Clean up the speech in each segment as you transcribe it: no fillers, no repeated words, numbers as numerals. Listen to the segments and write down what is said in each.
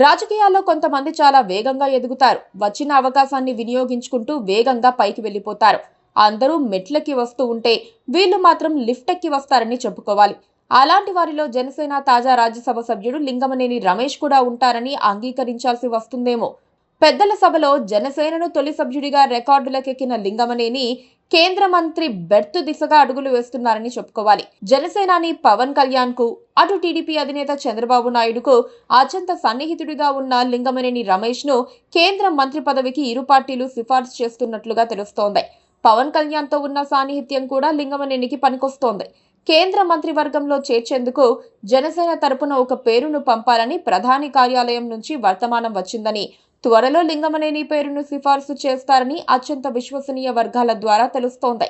రాజకీయాల్లో కొంతమంది చాలా వేగంగా ఎదుగుతారు. వచ్చిన అవకాశాన్ని వినియోగించుకుంటూ వేగంగా పైకి వెళ్లిపోతారు. అందరూ మెట్లెక్కి వస్తూ ఉంటే వీళ్ళు మాత్రం లిఫ్ట్ ఎక్కి వస్తారని చెప్పుకోవాలి. అలాంటి వారిలో జనసేన తాజా రాజ్యసభ సభ్యుడు లింగమనేని రమేష్ కూడా ఉంటారని అంగీకరించాల్సి వస్తుందేమో. పెద్దల సభలో జనసేనను తొలి సభ్యుడిగా రికార్డులకెక్కిన లింగమనేని కేంద్ర మంత్రి బెర్త్ దిశగా అడుగులు వేస్తున్నారని చెప్పుకోవాలి. జనసేనాని పవన్ కళ్యాణ్ కు, అటు టీడీపీ అధినేత చంద్రబాబు నాయుడుకు అత్యంత సన్నిహితుడిగా ఉన్న లింగమనేని రమేష్ ను కేంద్ర మంత్రి పదవికి ఇరు పార్టీలు సిఫార్సు చేస్తున్నట్లుగా తెలుస్తోంది. పవన్ కళ్యాణ్ తో ఉన్న సాన్నిహిత్యం కూడా లింగమనేనికి పనికొస్తోంది. కేంద్ర మంత్రివర్గంలో చేర్చేందుకు జనసేన తరపున ఒక పేరును పంపాలని ప్రధాని కార్యాలయం నుంచి వర్తమానం వచ్చిందని, త్వరలో లింగమనేని పేరును సిఫార్సు చేస్తారని అత్యంత విశ్వసనీయ వర్గాల ద్వారా తెలుస్తోంది.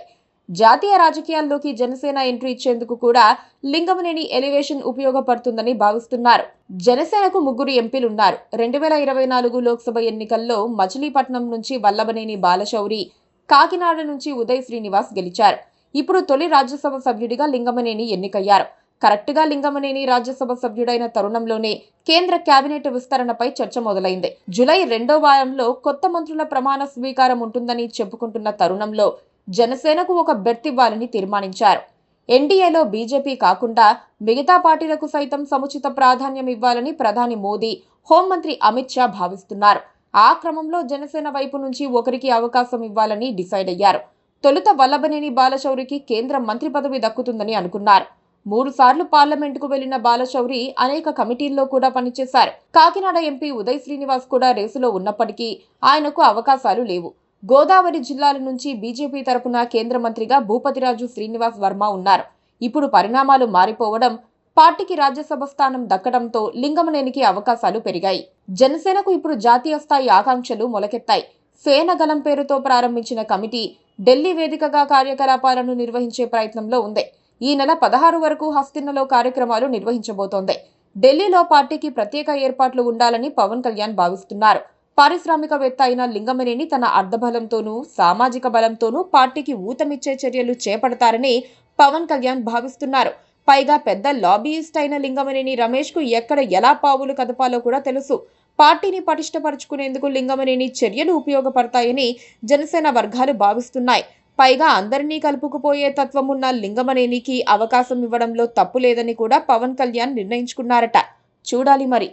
జాతీయ రాజకీయాల్లోకి జనసేన ఎంట్రీ ఇచ్చేందుకు కూడా లింగమనేని ఎలివేషన్ ఉపయోగపడుతుందని భావిస్తున్నారు. జనసేనకు 3 ఎంపీలున్నారు. 2024 లోక్సభ ఎన్నికల్లో మచిలీపట్నం నుంచి వల్లభనేని బాలశౌరి, కాకినాడ నుంచి ఉదయ్ శ్రీనివాస్ గెలిచారు. ఇప్పుడు తొలి రాజ్యసభ సభ్యుడిగా లింగమనేని ఎన్నికయ్యారు. కరెక్ట్గా లింగమనేని రాజ్యసభ సభ్యుడైన తరుణంలోనే కేంద్ర కేబినెట్ విస్తరణపై చర్చ మొదలైంది. జూలై 2వ వారంలో కొత్త మంత్రుల ప్రమాణ స్వీకారం ఉంటుందని చెప్పుకుంటున్న తరుణంలో జనసేనకు ఒక బెర్త్ ఇవ్వాలని తీర్మానించారు. ఎన్డీఏలో బీజేపీ కాకుండా మిగతా పార్టీలకు సైతం సముచిత ప్రాధాన్యం ఇవ్వాలని ప్రధాని మోదీ, హోంమంత్రి అమిత్ షా భావిస్తున్నారు. ఆ క్రమంలో జనసేన వైపు నుంచి ఒకరికి అవకాశం ఇవ్వాలని డిసైడ్ అయ్యారు. తొలుత వల్లభనేని బాలశౌరికి కేంద్ర మంత్రి పదవి దక్కుతుందని అనుకున్నారు. 3 సార్లు పార్లమెంటుకు వెళ్లిన బాలశౌరి అనేక కమిటీల్లో కూడా పనిచేశారు. కాకినాడ ఎంపీ ఉదయ్ శ్రీనివాస్ కూడా రేసులో ఉన్నప్పటికీ ఆయనకు అవకాశాలు లేవు. గోదావరి జిల్లాల నుంచి బీజేపీ తరపున కేంద్ర మంత్రిగా భూపతిరాజు శ్రీనివాస్ వర్మ ఉన్నారు. ఇప్పుడు పరిణామాలు మారిపోవడం, పార్టీకి రాజ్యసభ స్థానం దక్కడంతో లింగమనేనికి అవకాశాలు పెరిగాయి. జనసేనకు ఇప్పుడు జాతీయ స్థాయి ఆకాంక్షలు మొలకెత్తాయి. సేనగలం పేరుతో ప్రారంభించిన కమిటీ ఢిల్లీ వేదికగా కార్యకలాపాలను నిర్వహించే ప్రయత్నంలో ఉంది. ఈ నెల 16 వరకు హస్తినలో కార్యక్రమాలు నిర్వహించబోతోంది. ఢిల్లీలో పార్టీకి ప్రత్యేక ఏర్పాట్లు ఉండాలని పవన్ కళ్యాణ్ భావిస్తున్నారు. పారిశ్రామికవేత్త అయిన లింగమనేని తన అర్ధబలంతోనూ సామాజిక బలంతోనూ పార్టీకి ఊతమిచ్చే చర్యలు చేపడతారని పవన్ కళ్యాణ్ భావిస్తున్నారు. పైగా పెద్ద లాబీయిస్ట్ అయిన లింగమనేని రమేష్ కు ఎక్కడ ఎలా పావులు కదపాలో కూడా తెలుసు. పార్టీని పటిష్టపరుచుకునేందుకు లింగమనేని చర్యలు ఉపయోగపడతాయని జనసేన వర్గాలు భావిస్తున్నాయి. పైగా అందరినీ కలుపుకుపోయే తత్వం ఉన్న లింగమనేనికి అవకాశం ఇవ్వడంలో తప్పు లేదని కూడా పవన్ కళ్యాణ్ నిర్ణయించుకున్నారట. చూడాలి మరి.